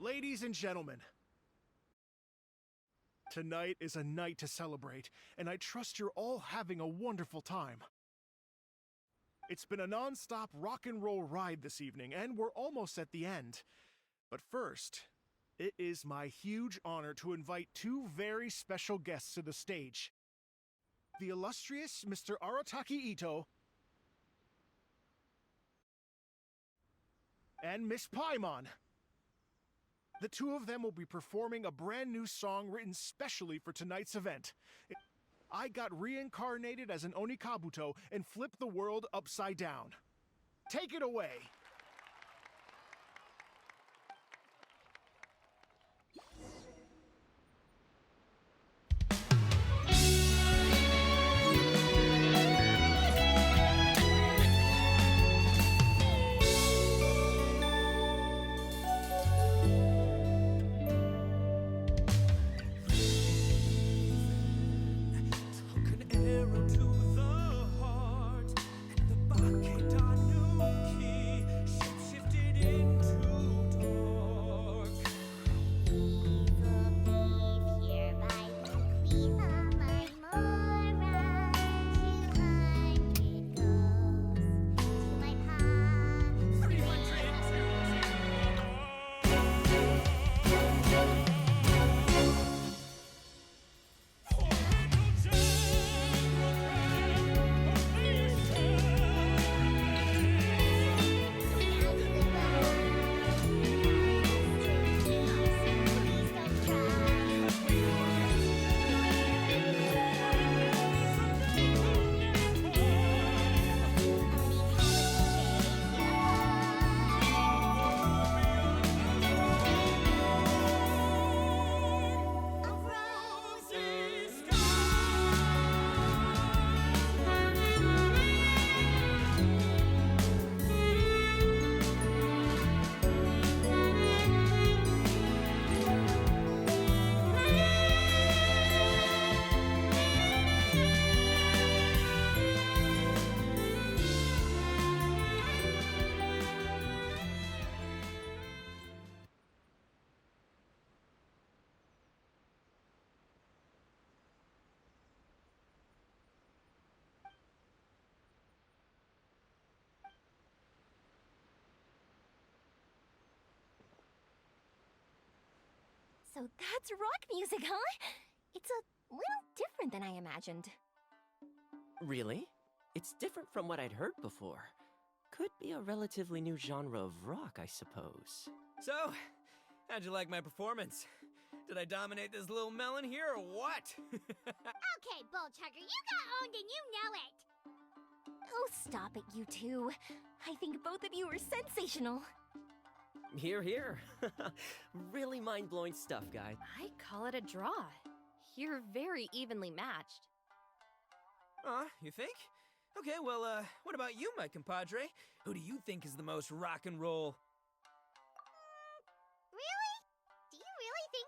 Ladies and gentlemen, tonight is a night to celebrate, and I trust you're all having a wonderful time. It's been a non-stop rock and roll ride this evening, and we're almost at the end. But first, it is my huge honor to invite two very special guests to the stage. The illustrious Mr. Arataki Itto and Miss Paimon. The two of them will be performing a brand new song written specially for tonight's event. I got reincarnated as an Onikabuto and flipped the world upside down. Take it away! So that's rock music, huh? It's a little different than I imagined. Really? It's different from what I'd heard before. Could be a relatively new genre of rock, I suppose. So, how'd you like my performance? Did I dominate this little melon here, or what? Okay, Bullchugger, you got owned and you know it! Oh, stop it, you two. I think both of you are sensational. Here, here. Really mind-blowing stuff, guys. I call it a draw. You're very evenly matched. You think? Okay, well, what about you, my compadre? Who do you think is the most rock and roll? Really? Do you really think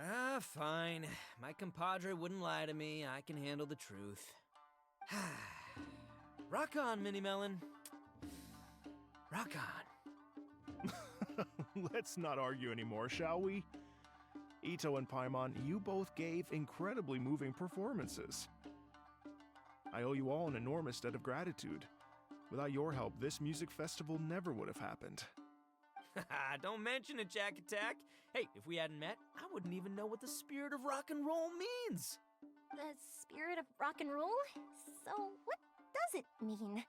that? Fine. My compadre wouldn't lie to me. I can handle the truth. Rock on, Mini Melon. Rock on. Let's not argue anymore, shall we? Ito and Paimon, you both gave incredibly moving performances. I owe you all an enormous debt of gratitude. Without your help, this music festival never would have happened. Don't mention it, Jack Attack. Hey, if we hadn't met, I wouldn't even know what the spirit of rock and roll means. The spirit of rock and roll? So, what does it mean?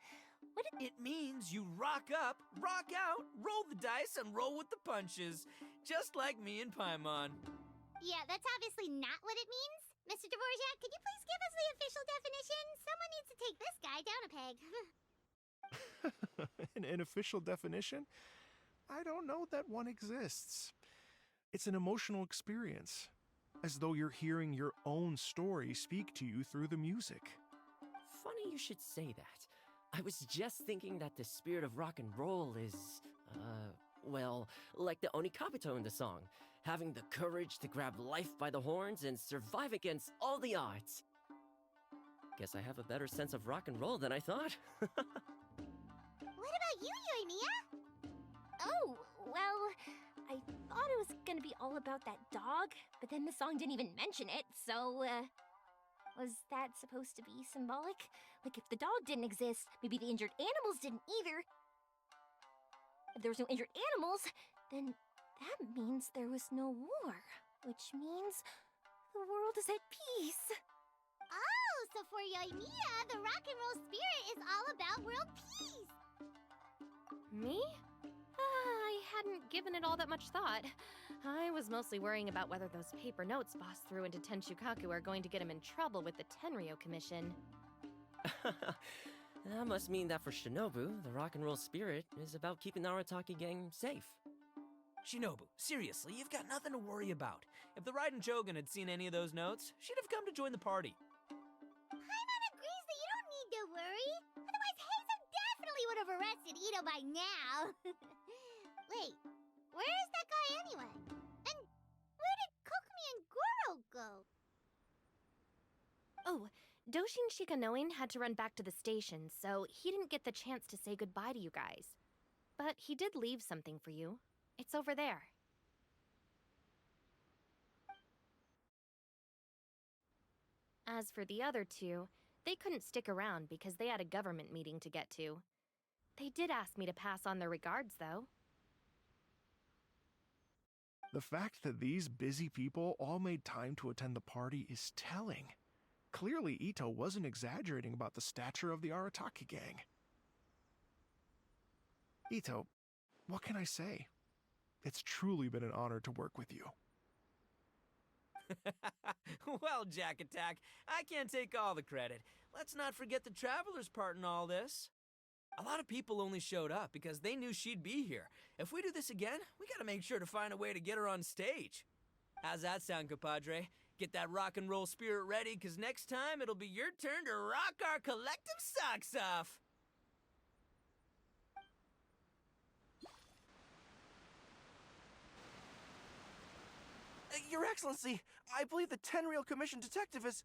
It means you rock up, rock out, roll the dice, and roll with the punches. Just like me and Paimon. Yeah, that's obviously not what it means. Mr. Dvorak, could you please give us the official definition? Someone needs to take this guy down a peg. An official definition? I don't know that one exists. It's an emotional experience, as though you're hearing your own story speak to you through the music. Funny you should say that. I was just thinking that the spirit of rock and roll is, well, like the Onikabuto in the song, having the courage to grab life by the horns and survive against all the odds. Guess I have a better sense of rock and roll than I thought. What about you, Yoimiya? Oh, well, I thought it was gonna be all about that dog, but then the song didn't even mention it, so, was that supposed to be symbolic? Like, if the dog didn't exist, maybe the injured animals didn't either. If there was no injured animals, then that means there was no war, which means the world is at peace. Oh, so for Yoimiya, the rock and roll spirit is all about world peace. Me? I hadn't given it all that much thought. I was mostly worrying about whether those paper notes Boss threw into Tenshukaku are going to get him in trouble with the Tenryo Commission. That must mean that for Shinobu, the rock and roll spirit is about keeping the Arataki gang safe. Shinobu, seriously, you've got nothing to worry about. If the Raiden Shogun had seen any of those notes, she'd have come to join the party. Paimon agrees that you don't need to worry. Otherwise, Heizo definitely would have arrested Ito by now. Wait, where is that guy anyway? And where did Kokumi and Goro go? Oh, Doshin Shikanoin had to run back to the station, so he didn't get the chance to say goodbye to you guys. But he did leave something for you. It's over there. As for the other two, they couldn't stick around because they had a government meeting to get to. They did ask me to pass on their regards, though. The fact that these busy people all made time to attend the party is telling. Clearly, Ito wasn't exaggerating about the stature of the Arataki gang. Ito, what can I say? It's truly been an honor to work with you. Well, Jack Attack, I can't take all the credit. Let's not forget the Traveler's part in all this. A lot of people only showed up because they knew she'd be here. If we do this again, we gotta make sure to find a way to get her on stage. How's that sound, compadre? Get that rock and roll spirit ready, because next time it'll be your turn to rock our collective socks off. Your Excellency, I believe the Tenryo Commission detective is...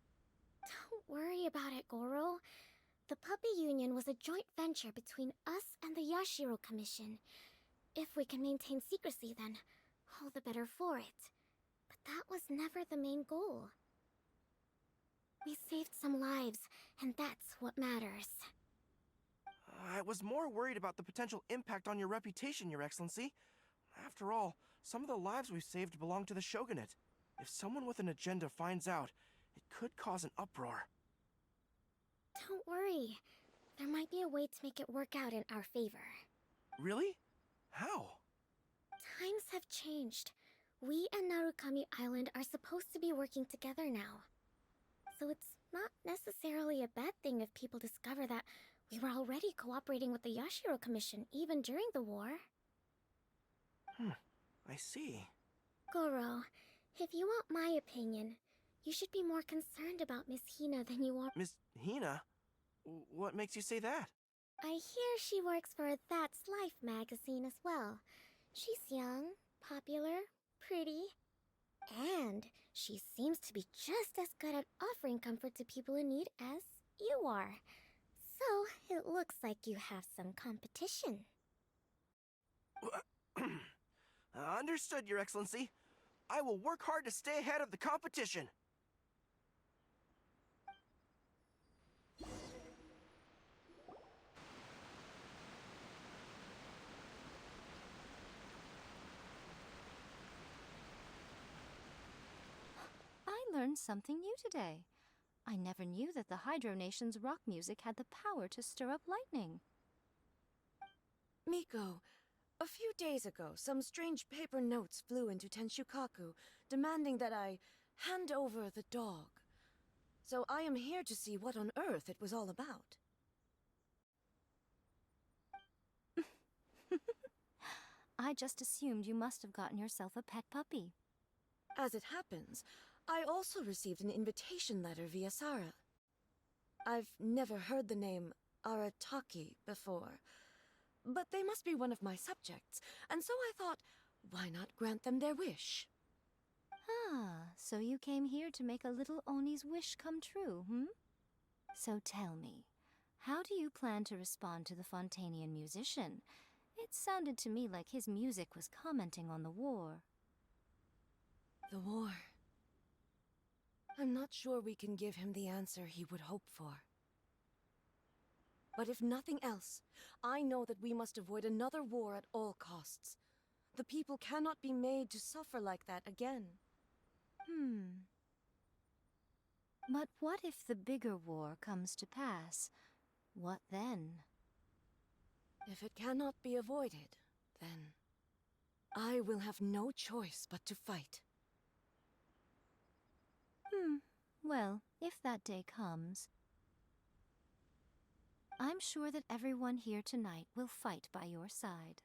Don't worry about it, Goro. The Puppy Union was a joint venture between us and the Yashiro Commission. If we can maintain secrecy, then all the better for it. But that was never the main goal. We saved some lives, and that's what matters. I was more worried about the potential impact on your reputation, Your Excellency. After all, some of the lives we've saved belong to the Shogunate. If someone with an agenda finds out, it could cause an uproar. Don't worry. There might be a way to make it work out in our favor. Really? How? Times have changed. We and Narukami Island are supposed to be working together now. So it's not necessarily a bad thing if people discover that we were already cooperating with the Yashiro Commission even during the war. I see. Goro, if you want my opinion, you should be more concerned about Miss Hina than you are— Miss Hina? What makes you say that? I hear she works for That's Life magazine as well. She's young, popular, pretty, and she seems to be just as good at offering comfort to people in need as you are. So, it looks like you have some competition. Understood, Your Excellency. I will work hard to stay ahead of the competition. I learned something new today. I never knew that the Hydro Nation's rock music had the power to stir up lightning. Miko, a few days ago, some strange paper notes flew into Tenshukaku, demanding that I hand over the dog. So I am here to see what on earth it was all about. I just assumed you must have gotten yourself a pet puppy. As it happens, I also received an invitation letter via Sara. I've never heard the name Arataki before, but they must be one of my subjects, and so I thought, why not grant them their wish? Ah, so you came here to make a little Oni's wish come true, So tell me, how do you plan to respond to the Fontanian musician? It sounded to me like his music was commenting on the war. The war. I'm not sure we can give him the answer he would hope for. But if nothing else, I know that we must avoid another war at all costs. The people cannot be made to suffer like that again. But what if the bigger war comes to pass? What then? If it cannot be avoided, then I will have no choice but to fight. Well, if that day comes, I'm sure that everyone here tonight will fight by your side.